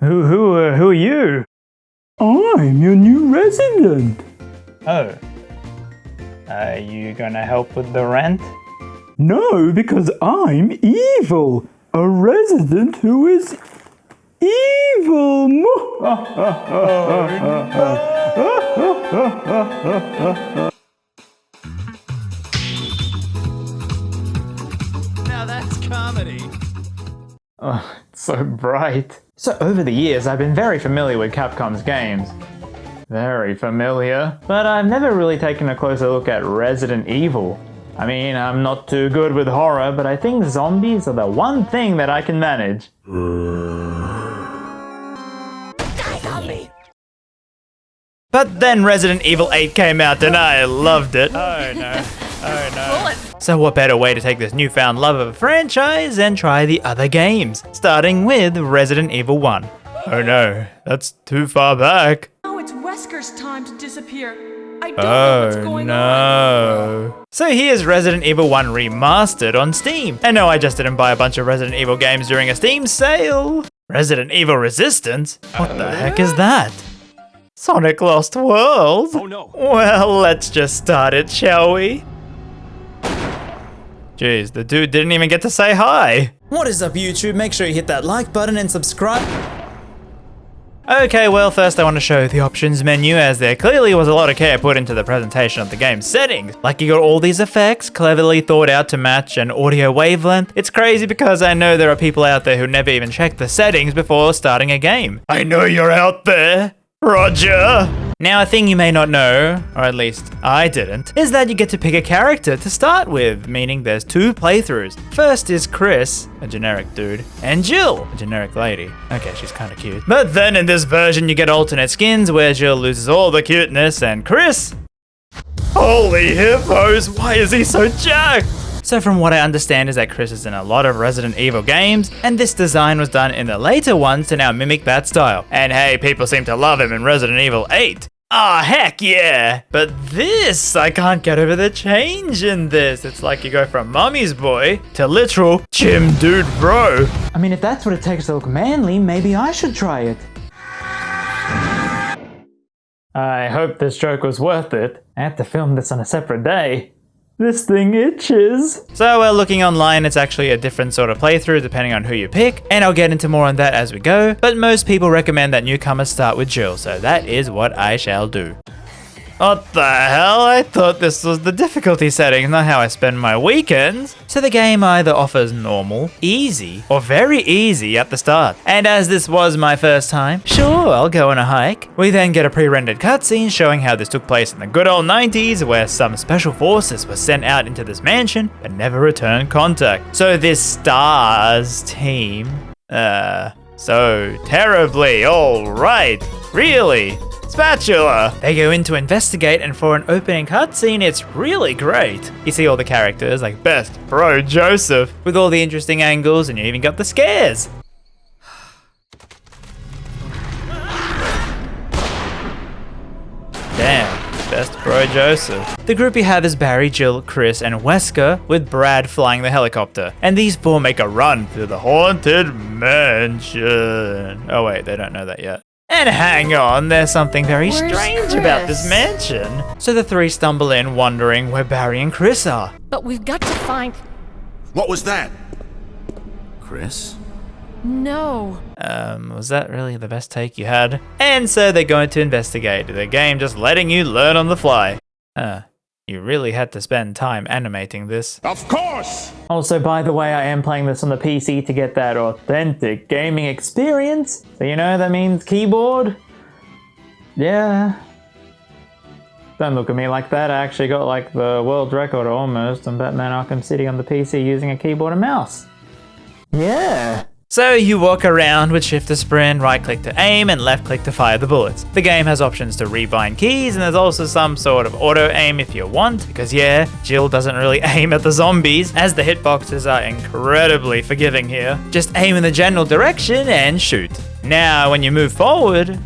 Who are you? I'm your new resident. Oh. Are you gonna help with the rent? No, because I'm evil. A resident who is evil. Now that's comedy. Oh, it's so bright. So over the years, I've been very familiar with Capcom's games. Very familiar. But I've never really taken a closer look at Resident Evil. I mean, I'm not too good with horror, but I think zombies are the one thing that I can manage. But then Resident Evil 8 came out and I loved it. Oh no. Oh no. So what better way to take this newfound love of a franchise and try the other games, starting with Resident Evil 1. Oh no, that's too far back. Now it's Wesker's time to disappear. I don't know what's going on. So here's Resident Evil 1 Remastered on Steam. And no, I just didn't buy a bunch of Resident Evil games during a Steam sale. Resident Evil Resistance? What the heck is that? Sonic Lost World? Oh no. Well, let's just start it, shall we? Jeez, the dude didn't even get to say hi. What is up, YouTube? Make sure you hit that like button and subscribe. Okay, well, first I want to show the options menu, as there clearly was a lot of care put into the presentation of the game's settings. Like, you got all these effects cleverly thought out to match an audio wavelength. It's crazy because I know there are people out there who never even check the settings before starting a game. I know you're out there, Roger! Now, a thing you may not know, or at least I didn't, is that you get to pick a character to start with, meaning there's two playthroughs. First is Chris, a generic dude, and Jill, a generic lady. Okay, she's kinda cute. But then in this version you get alternate skins where Jill loses all the cuteness and Chris... Holy hippos, why is he so jacked? So from what I understand is that Chris is in a lot of Resident Evil games, and this design was done in the later ones to now mimic that style. And hey, people seem to love him in Resident Evil 8. Ah, heck yeah! But this, I can't get over the change in this. It's like you go from mommy's boy to literal Chim Dude Bro. I mean, if that's what it takes to look manly, maybe I should try it. I hope this joke was worth it. I have to film this on a separate day. This thing itches. So looking online, it's actually a different sort of playthrough depending on who you pick, and I'll get into more on that as we go, but most people recommend that newcomers start with Jill, so that is what I shall do. What the hell? I thought this was the difficulty setting, not how I spend my weekends. So the game either offers normal, easy, or very easy at the start. And as this was my first time, sure, I'll go on a hike. We then get a pre-rendered cutscene showing how this took place in the good old 90s, where some special forces were sent out into this mansion but never returned contact. So this STARS team, so terribly, alright, really? Spatula! They go in to investigate, and for an opening cutscene, it's really great. You see all the characters like Best Bro Joseph with all the interesting angles, and you even got the scares. Damn, Best Bro Joseph. The group you have is Barry, Jill, Chris, and Wesker, with Brad flying the helicopter. And these four make a run through the haunted mansion. Oh wait, they don't know that yet. And hang on, there's something very strange about this mansion. So the three stumble in, wondering where Barry and Chris are. But we've got to find... What was that? Chris? No. Was that really the best take you had? And so they're going to investigate, the game just letting you learn on the fly. You really had to spend time animating this. Of course! Also, by the way, I am playing this on the PC to get that authentic gaming experience. So you know that means keyboard? Yeah. Don't look at me like that. I actually got like the world record almost on Batman Arkham City on the PC using a keyboard and mouse. Yeah. So you walk around with shift to sprint, right click to aim, and left click to fire the bullets. The game has options to rebind keys, and there's also some sort of auto aim if you want, because yeah, Jill doesn't really aim at the zombies, as the hitboxes are incredibly forgiving here. Just aim in the general direction and shoot. Now when you move forward...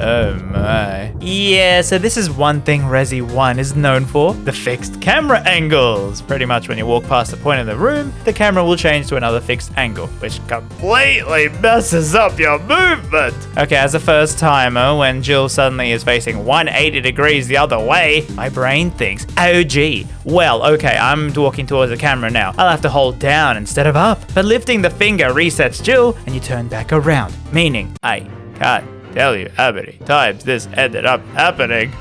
Oh my. Yeah, so this is one thing Resi 1 is known for, the fixed camera angles. Pretty much when you walk past the point in the room, the camera will change to another fixed angle, which completely messes up your movement. Okay, as a first timer, when Jill suddenly is facing 180 degrees the other way, my brain thinks, oh gee, well, okay, I'm walking towards the camera now. I'll have to hold down instead of up. But lifting the finger resets Jill, and you turn back around, meaning I can't tell you how many times this ended up happening.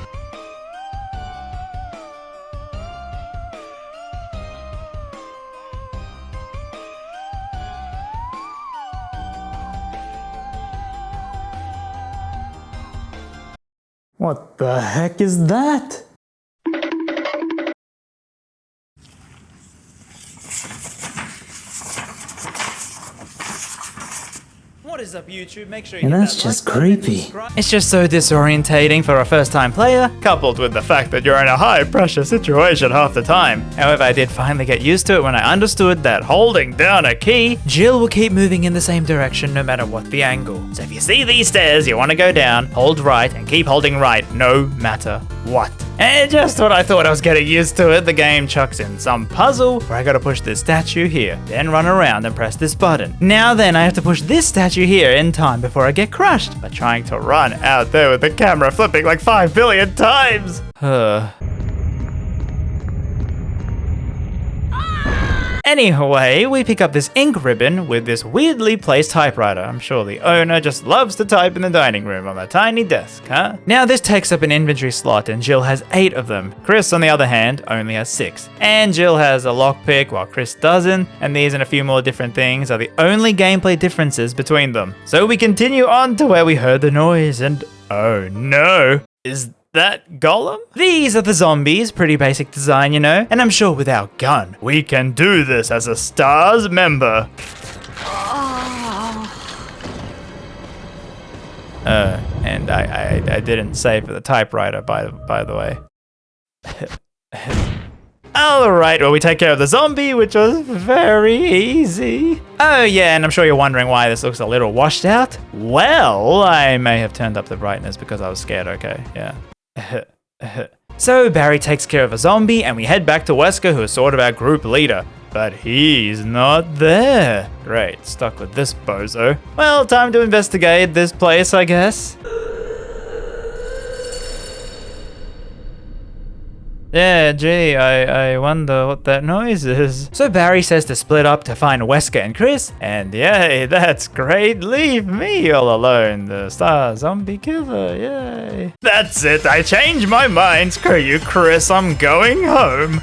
What the heck is that? What is up, YouTube? Make sure you And hit that's that just like button and creepy. subscribe. It's just so disorientating for a first-time player, coupled with the fact that you're in a high-pressure situation half the time. However, I did finally get used to it when I understood that holding down a key, Jill will keep moving in the same direction no matter what the angle. So if you see these stairs, you want to go down, hold right, and keep holding right no matter what. And just when I thought I was getting used to it, the game chucks in some puzzle where I gotta push this statue here, then run around and press this button. Now then, I have to push this statue here in time before I get crushed by trying to run out there with the camera flipping like 5 billion times. Anyway, we pick up this ink ribbon with this weirdly placed typewriter. I'm sure the owner just loves to type in the dining room on a tiny desk, huh? Now this takes up an inventory slot and Jill has 8 of them. Chris, on the other hand, only has 6. And Jill has a lockpick while Chris doesn't, and these and a few more different things are the only gameplay differences between them. So we continue on to where we heard the noise and oh no, is that Gollum? These are the zombies, pretty basic design, you know, and I'm sure with our gun, we can do this as a STARS member. And I didn't save for the typewriter, by the way. Alright, well we take care of the zombie, which was very easy. Oh yeah, and I'm sure you're wondering why this looks a little washed out. Well, I may have turned up the brightness because I was scared, okay, yeah. So Barry takes care of a zombie and we head back to Wesker, who is sort of our group leader. But he's not there. Great, stuck with this bozo. Well, time to investigate this place, I guess. Yeah, gee, I wonder what that noise is. So Barry says to split up to find Wesker and Chris, and yay, that's great. Leave me all alone, the star zombie killer, yay. That's it, I changed my mind. Screw you, Chris, I'm going home.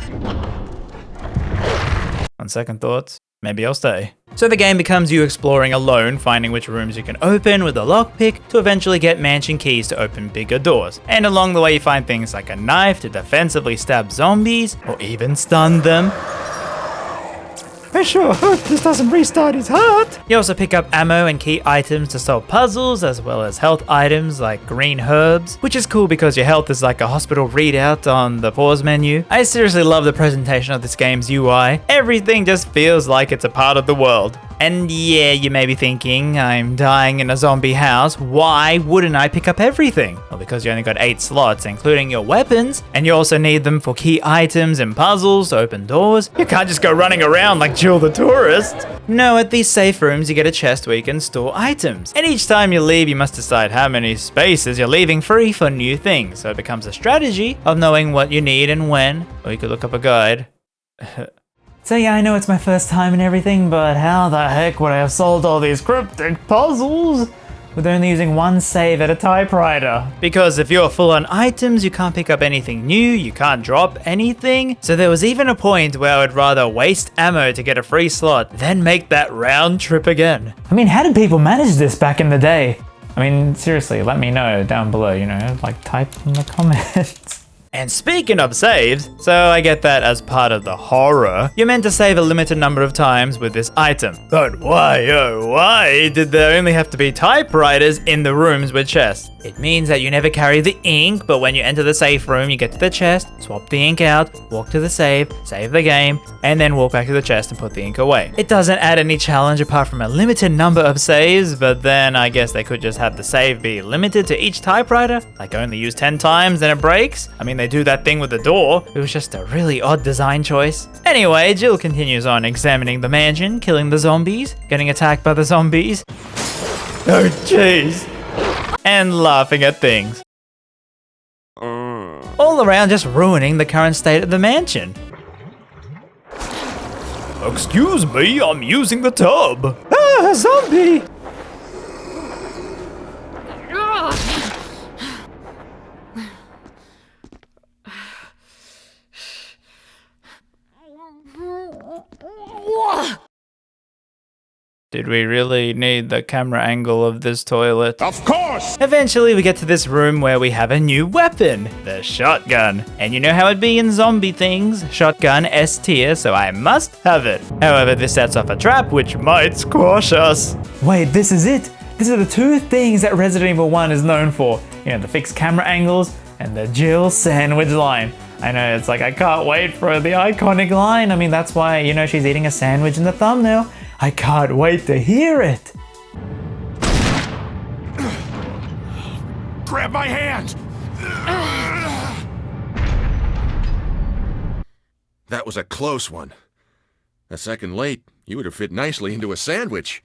On second thoughts, maybe I'll stay. So the game becomes you exploring alone, finding which rooms you can open with a lockpick to eventually get mansion keys to open bigger doors. And along the way you find things like a knife to defensively stab zombies, or even stun them. I sure hope this doesn't restart his heart. You also pick up ammo and key items to solve puzzles, as well as health items like green herbs, which is cool because your health is like a hospital readout on the pause menu. I seriously love the presentation of this game's UI. Everything just feels like it's a part of the world. And yeah, you may be thinking, I'm dying in a zombie house, why wouldn't I pick up everything? Well, because you only got 8 slots, including your weapons, and you also need them for key items and puzzles to open doors. You can't just go running around like Jill the tourist. No, at these safe rooms you get a chest where you can store items. And each time you leave, you must decide how many spaces you're leaving free for new things. So it becomes a strategy of knowing what you need and when, or you could look up a guide. So yeah, I know it's my first time and everything, but how the heck would I have solved all these cryptic puzzles with only using one save at a typewriter? Because if you're full on items, you can't pick up anything new, you can't drop anything. So there was even a point where I would rather waste ammo to get a free slot than make that round trip again. I mean, how did people manage this back in the day? I mean, seriously, let me know down below, you know, like type in the comments. And speaking of saves, so I get that as part of the horror, you're meant to save a limited number of times with this item. But why, oh why, did there only have to be typewriters in the rooms with chests? It means that you never carry the ink, but when you enter the safe room, you get to the chest, swap the ink out, walk to the save the game, and then walk back to the chest and put the ink away. It doesn't add any challenge apart from a limited number of saves, but then I guess they could just have the save be limited to each typewriter, like only use 10 times, then it breaks. I mean, they do that thing with the door. It was just a really odd design choice. Anyway, Jill continues on examining the mansion, killing the zombies, getting attacked by the zombies. Oh jeez. And laughing at things. All around just ruining the current state of the mansion. Excuse me, I'm using the tub. Ah, a zombie! Did we really need the camera angle of this toilet? Of course! Eventually we get to this room where we have a new weapon, the shotgun. And you know how it be in zombie things, shotgun S tier, so I must have it. However, this sets off a trap which might squash us. Wait, this is it? These are the two things that Resident Evil 1 is known for. You know, the fixed camera angles and the Jill sandwich line. I know, it's like, I can't wait for the iconic line. I mean, that's why, you know, she's eating a sandwich in the thumbnail. I can't wait to hear it. Grab my hand! That was a close one. A second late, you would have fit nicely into a sandwich.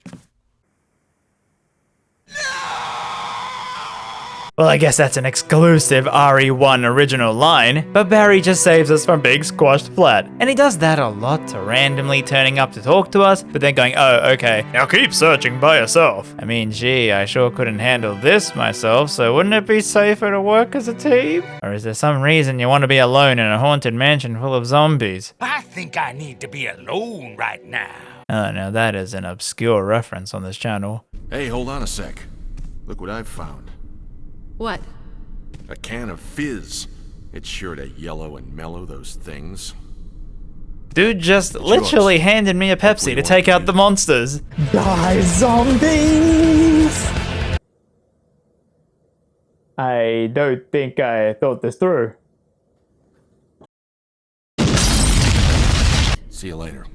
Well, I guess that's an exclusive RE1 original line, but Barry just saves us from being squashed flat. And he does that a lot, to randomly turning up to talk to us, but then going, oh, okay, now keep searching by yourself. I mean, gee, I sure couldn't handle this myself, so wouldn't it be safer to work as a team? Or is there some reason you want to be alone in a haunted mansion full of zombies? I think I need to be alone right now. Oh, now that is an obscure reference on this channel. Hey, hold on a sec. Look what I've found. What? A can of fizz. It's sure to yellow and mellow those things. Dude just literally handed me a Pepsi to take out the monsters. Die, zombies! I don't think I thought this through. See you later.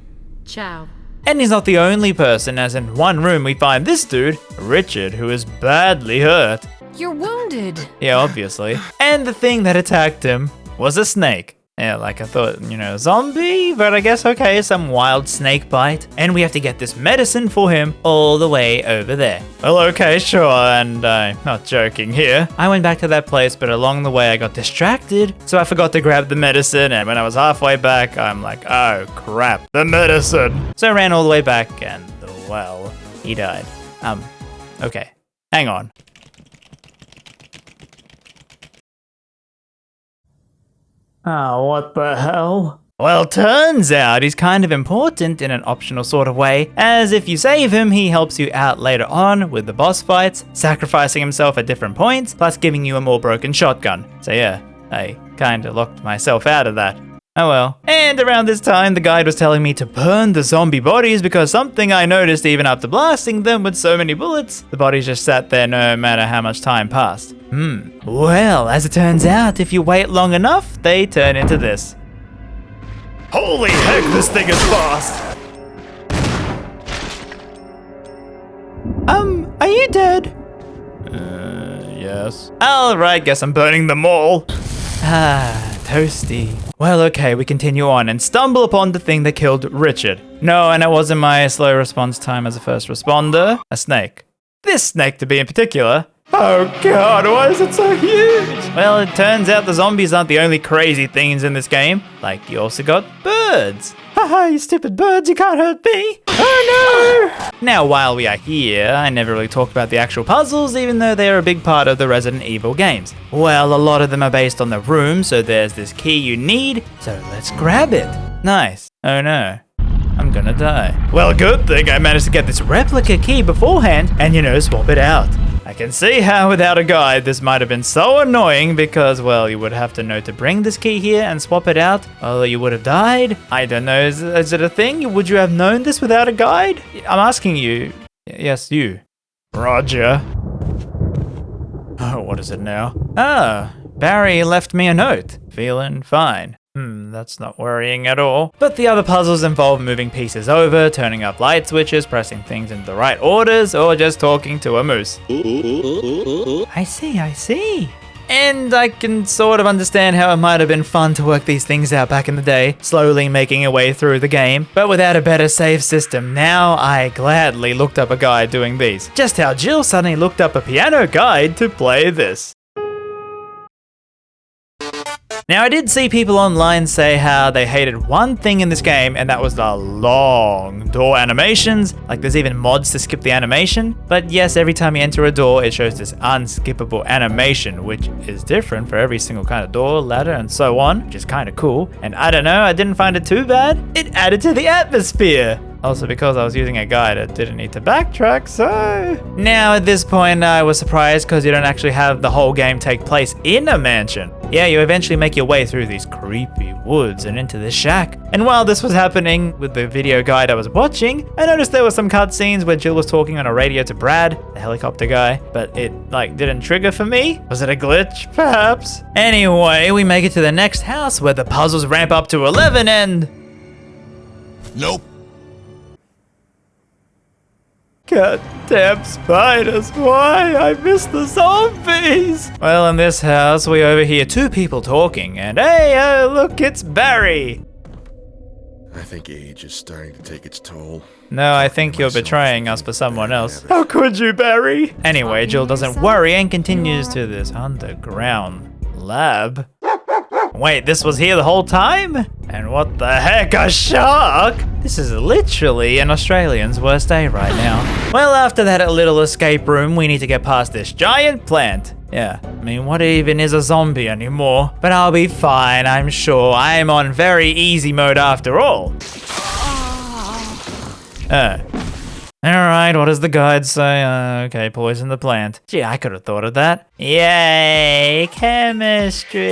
Ciao. And he's not the only person, as in one room we find this dude, Richard, who is badly hurt. You're wounded. Yeah, obviously. And the thing that attacked him was a snake. Yeah, like I thought, you know, zombie, but I guess okay, some wild snake bite. And we have to get this medicine for him all the way over there. Well, okay, sure, and I'm not joking here. I went back to that place, but along the way I got distracted, so I forgot to grab the medicine, and when I was halfway back, I'm like, oh crap, the medicine. So I ran all the way back, and well, he died. Okay, hang on. Oh, what the hell? Well, turns out he's kind of important in an optional sort of way, as if you save him, he helps you out later on with the boss fights, sacrificing himself at different points, plus giving you a more broken shotgun. So yeah, I kinda locked myself out of that. Oh well. And around this time, the guide was telling me to burn the zombie bodies because something I noticed even after blasting them with so many bullets, the bodies just sat there no matter how much time passed. Well, as it turns out, if you wait long enough, they turn into this. Holy heck, this thing is fast! Are you dead? Yes. Alright, guess I'm burning them all. Ah, toasty. Well, okay, we continue on and stumble upon the thing that killed Richard. No, and it wasn't my slow response time as a first responder. A snake. This snake to be in particular. Oh god, why is it so huge? Well, it turns out the zombies aren't the only crazy things in this game. Like, you also got birds. Haha, you stupid birds, you can't hurt me. Oh no! Now, while we are here, I never really talked about the actual puzzles, even though they are a big part of the Resident Evil games. Well, a lot of them are based on the room, so there's this key you need, so let's grab it. Nice. Oh no. I'm gonna die. Well, good thing I managed to get this replica key beforehand and, you know, swap it out. I can see how without a guide this might have been so annoying because, well, you would have to know to bring this key here and swap it out, or you would have died. I don't know, is it a thing? Would you have known this without a guide? I'm asking you. Yes, you. Roger. Oh, what is it now? Ah, Barry left me a note. Feeling fine. That's not worrying at all. But the other puzzles involve moving pieces over, turning up light switches, pressing things into the right orders, or just talking to a moose. I see. And I can sort of understand how it might have been fun to work these things out back in the day, slowly making your way through the game, but without a better save system. Now I gladly looked up a guide doing these. Just how Jill suddenly looked up a piano guide to play this. Now, I did see people online say how they hated one thing in this game, and that was the long door animations. Like, there's even mods to skip the animation. But yes, every time you enter a door, it shows this unskippable animation, which is different for every single kind of door, ladder, and so on, which is kind of cool. And I don't know, I didn't find it too bad. It added to the atmosphere. Also, because I was using a guide, I didn't need to backtrack, so... Now, at this point, I was surprised because you don't actually have the whole game take place in a mansion. Yeah, you eventually make your way through these creepy woods and into this shack. And while this was happening with the video guide I was watching, I noticed there were some cutscenes where Jill was talking on a radio to Brad, the helicopter guy, but it, didn't trigger for me? Was it a glitch, perhaps? Anyway, we make it to the next house where the puzzles ramp up to 11 and... Nope. Goddamn spiders, why? I missed the zombies! Well, in this house, we overhear two people talking, and hey, look, it's Barry! I think age is starting to take its toll. No, I think you're betraying us for someone else. How could you, Barry? Anyway, Jill doesn't worry and continues to this underground lab. Wait, this was here the whole time? And what the heck, a shark? This is literally an Australian's worst day right now. Well, after that little escape room, we need to get past this giant plant. Yeah, I mean, what even is a zombie anymore? But I'll be fine, I'm sure. I'm on very easy mode after all. Alright, what does the guide say? Okay, poison the plant. Gee, I could have thought of that. Yay, chemistry!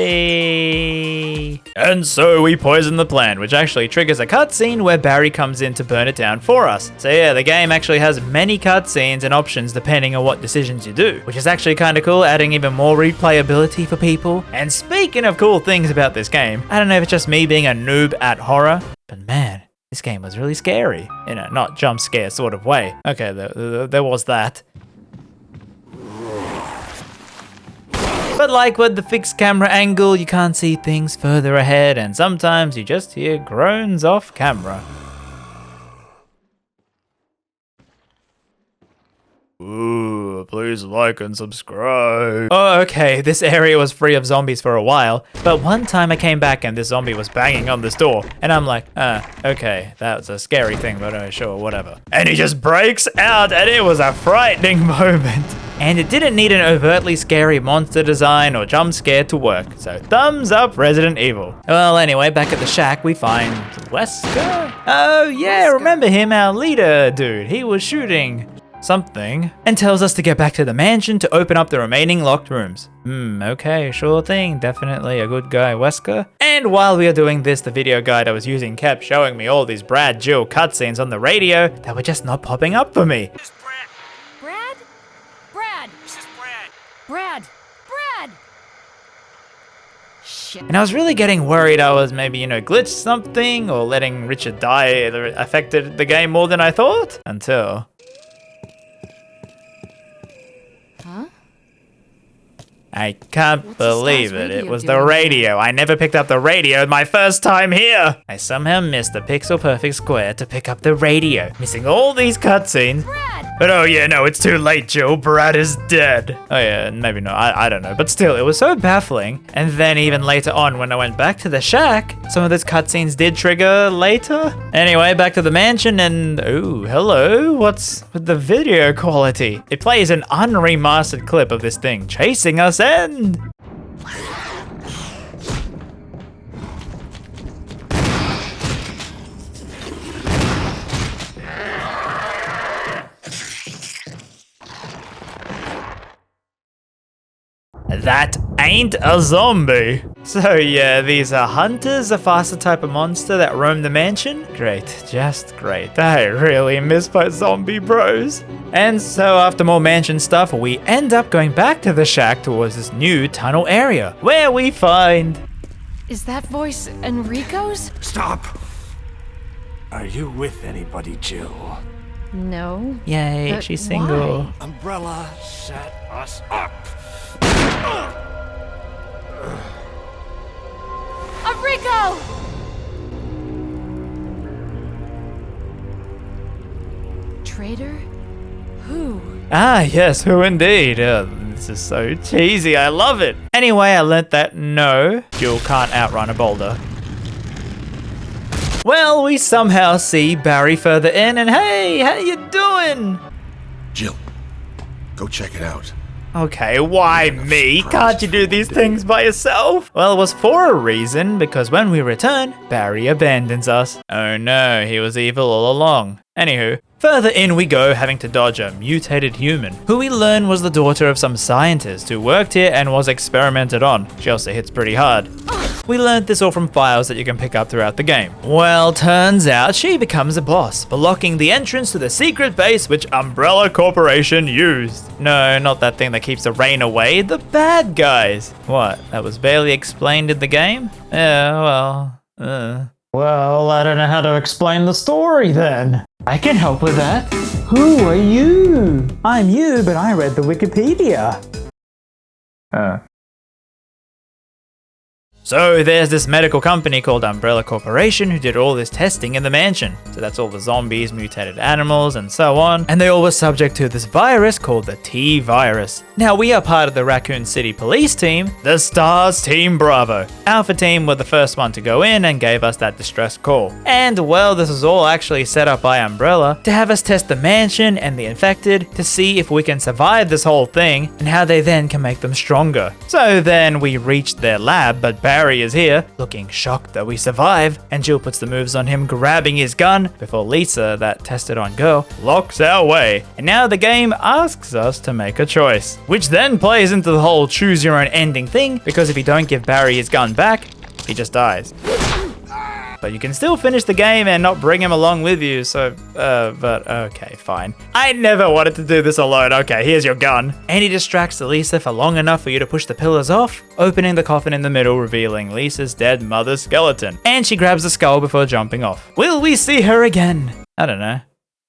And so we poison the plant, which actually triggers a cutscene where Barry comes in to burn it down for us. So yeah, the game actually has many cutscenes and options depending on what decisions you do, which is actually kind of cool, adding even more replayability for people. And speaking of cool things about this game, I don't know if it's just me being a noob at horror, but man, this game was really scary, in a not jump scare sort of way. Okay, there was that. But like with the fixed camera angle, you can't see things further ahead, and sometimes you just hear groans off camera. Ooh, please like and subscribe. Oh, okay, this area was free of zombies for a while, but one time I came back and this zombie was banging on this door, and I'm like, okay, that's a scary thing, but sure, whatever. And he just breaks out, and it was a frightening moment. And it didn't need an overtly scary monster design or jump scare to work, so thumbs up Resident Evil. Well, anyway, back at the shack, we find Wesker? Oh yeah, remember him, our leader dude. He was shooting something and tells us to get back to the mansion to open up the remaining locked rooms. Okay, sure thing, definitely a good guy, Wesker. And while we are doing this, the video guide I was using kept showing me all these Brad Jill cutscenes on the radio that were just not popping up for me. This is Brad. Brad? Brad! This is Brad. Brad! Brad! Shit. And I was really getting worried I was maybe, glitched something or letting Richard die affected the game more than I thought, until... I can't believe it. It was the radio. I never picked up the radio my first time here. I somehow missed the pixel perfect square to pick up the radio, missing all these cutscenes. But oh yeah, no, it's too late, Jill. Brad is dead. Oh yeah, maybe not. I don't know. But still, it was so baffling. And then even later on, when I went back to the shack, some of those cutscenes did trigger later. Anyway, back to the mansion and... ooh, hello. What's with the video quality? It plays an unremastered clip of this thing chasing us and... That ain't a zombie. So yeah, these are hunters, a faster type of monster that roam the mansion. Great, just great. I really miss my zombie bros. And so after more mansion stuff, we end up going back to the shack towards this new tunnel area, where we find... Is that voice Enrico's? Stop! Are you with anybody, Jill? No. Yay, But she's single. why? Umbrella set us up. Enrico! Traitor? Who? Ah, yes, who indeed? This is so cheesy, I love it. Anyway, I learnt that no, Jill can't outrun a boulder. Well, we somehow see Barry further in, and hey, how you doing? Jill, go check it out. Okay, why me? Can't you do these things by yourself? Well, it was for a reason, because when we return, Barry abandons us. Oh no, he was evil all along. Anywho, further in we go, having to dodge a mutated human, who we learn was the daughter of some scientist who worked here and was experimented on. She also hits pretty hard. We learned this all from files that you can pick up throughout the game. Well, turns out she becomes a boss, blocking the entrance to the secret base which Umbrella Corporation used. No, not that thing that keeps the rain away, the bad guys. What, that was barely explained in the game? Yeah, well, Well, I don't know how to explain the story then. I can help with that. Who are you? I'm you, but I read the Wikipedia. So there's this medical company called Umbrella Corporation who did all this testing in the mansion. So that's all the zombies, mutated animals, and so on. And they all were subject to this virus called the T virus. Now we are part of the Raccoon City police team, the STARS Team Bravo. Alpha Team were the first one to go in and gave us that distress call. And well, this was all actually set up by Umbrella to have us test the mansion and the infected to see if we can survive this whole thing and how they then can make them stronger. So then we reached their lab, but Barry is here, looking shocked that we survive, and Jill puts the moves on him, grabbing his gun, before Lisa, that tested on girl, locks our way. And now the game asks us to make a choice, which then plays into the whole choose your own ending thing, because if you don't give Barry his gun back, he just dies. But you can still finish the game and not bring him along with you, so, but okay, fine. I never wanted to do this alone. Okay, here's your gun. And he distracts Lisa for long enough for you to push the pillars off, opening the coffin in the middle, revealing Lisa's dead mother's skeleton. And she grabs the skull before jumping off. Will we see her again? I don't know.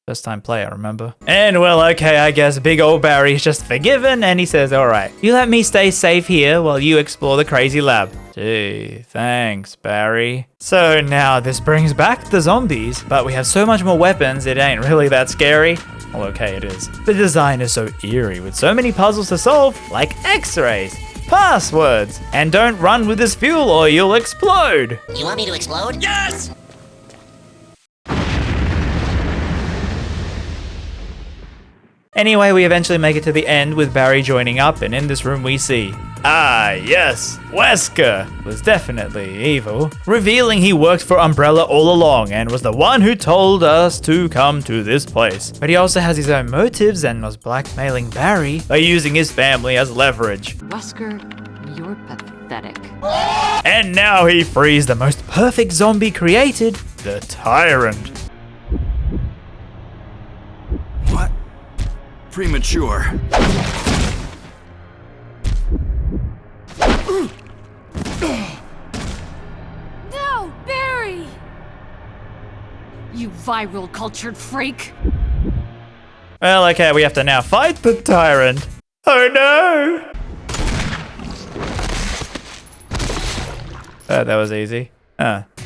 First time player, remember? And well, okay, I guess big old Barry's just forgiven, and he says, alright, you let me stay safe here while you explore the crazy lab. Gee, thanks, Barry. So now this brings back the zombies, but we have so much more weapons, it ain't really that scary. Well, okay, it is. The design is so eerie with so many puzzles to solve, like x-rays, passwords, and don't run with this fuel or you'll explode. You want me to explode? Yes! Anyway, we eventually make it to the end with Barry joining up, and in this room we see, ah yes, Wesker was definitely evil, revealing he worked for Umbrella all along and was the one who told us to come to this place. But he also has his own motives and was blackmailing Barry by using his family as leverage. Wesker, you're pathetic. And now he frees the most perfect zombie created, the Tyrant. What? Premature. No, Barry! You viral cultured freak! Well, okay, we have to now fight the Tyrant. Oh no! That was easy.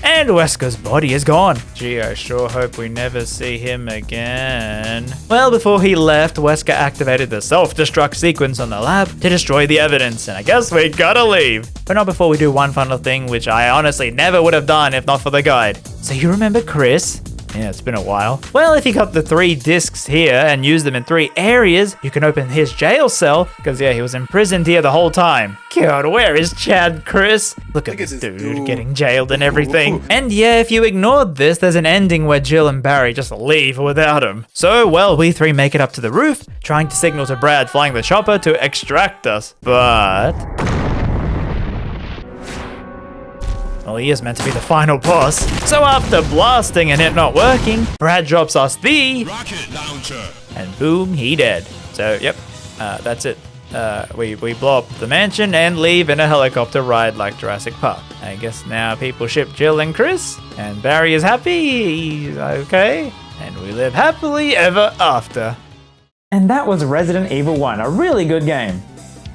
And Wesker's body is gone. Gee, I sure hope we never see him again. Well, before he left, Wesker activated the self-destruct sequence on the lab to destroy the evidence, and I guess we gotta leave. But not before we do one final thing, which I honestly never would have done if not for the guide. So you remember Chris? Yeah, it's been a while. Well, if you got the 3 discs here and use them in 3 areas, you can open his jail cell, because yeah, he was imprisoned here the whole time. God, where is Chad, Chris? Look at this dude getting jailed and everything. And yeah, if you ignored this, there's an ending where Jill and Barry just leave without him. So, well, we 3 make it up to the roof, trying to signal to Brad flying the chopper to extract us. But... well, he is meant to be the final boss. So after blasting and it not working, Brad drops us the Rocket launcher. and boom, he dead. So, yep, that's it. We blow up the mansion and leave in a helicopter ride like Jurassic Park. I guess now people ship Jill and Chris, and Barry is happy, he's okay, and we live happily ever after. And that was Resident Evil 1, a really good game.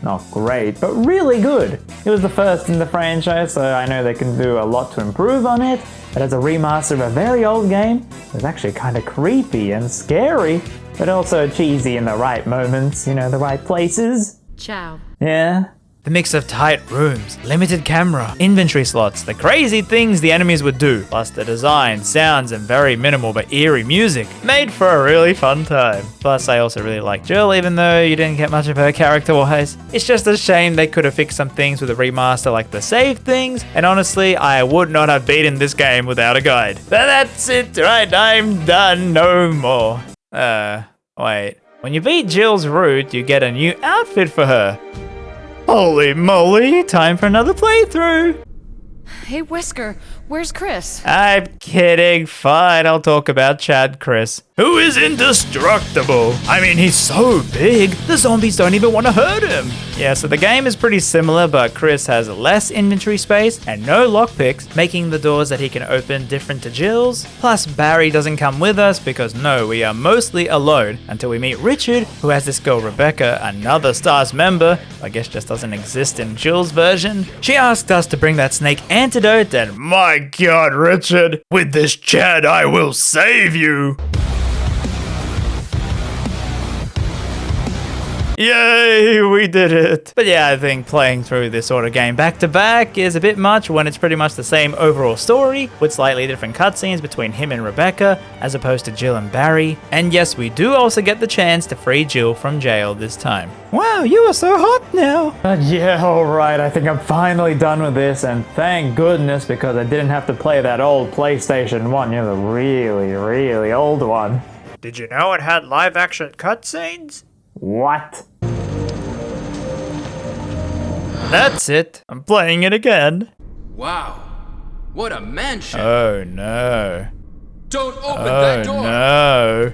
Not great, but really good. It was the first in the franchise, so I know they can do a lot to improve on it, but as a remaster of a very old game, it was actually kind of creepy and scary, but also cheesy in the right moments, you know, the right places. Ciao. Yeah. The mix of tight rooms, limited camera, inventory slots, the crazy things the enemies would do, plus the design, sounds, and very minimal but eerie music, made for a really fun time. Plus, I also really like Jill, even though you didn't get much of her character-wise. It's just a shame they could have fixed some things with a remaster like the save things, and honestly, I would not have beaten this game without a guide. But that's it, right? I'm done, no more. Wait. When you beat Jill's route, you get a new outfit for her. Holy moly, time for another playthrough. Hey, Whisker, where's Chris? I'm kidding, fine, I'll talk about Chad Chris, who is indestructible. I mean, he's so big, the zombies don't even want to hurt him. Yeah, so the game is pretty similar, but Chris has less inventory space and no lockpicks, making the doors that he can open different to Jill's. Plus, Barry doesn't come with us because no, we are mostly alone until we meet Richard, who has this girl Rebecca, another STARS member, I guess just doesn't exist in Jill's version. She asked us to bring that snake antidote, and my god, Richard, with this Chad, I will save you. Yay, we did it. But yeah, I think playing through this sort of game back to back is a bit much when it's pretty much the same overall story with slightly different cutscenes between him and Rebecca as opposed to Jill and Barry. And yes, we do also get the chance to free Jill from jail this time. Wow, you are so hot now. Yeah, alright, I think I'm finally done with this, and thank goodness because I didn't have to play that old PlayStation 1, you know, the really, really old one. Did you know it had live action cutscenes? What? That's it. I'm playing it again. Wow. What a mansion. Oh no. Don't open that door. No.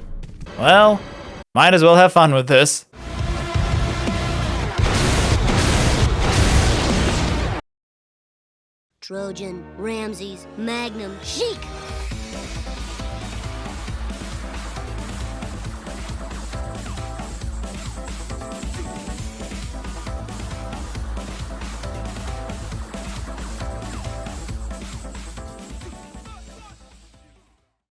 Well, might as well have fun with this. Trojan, RamZaes, Magnum, Chic.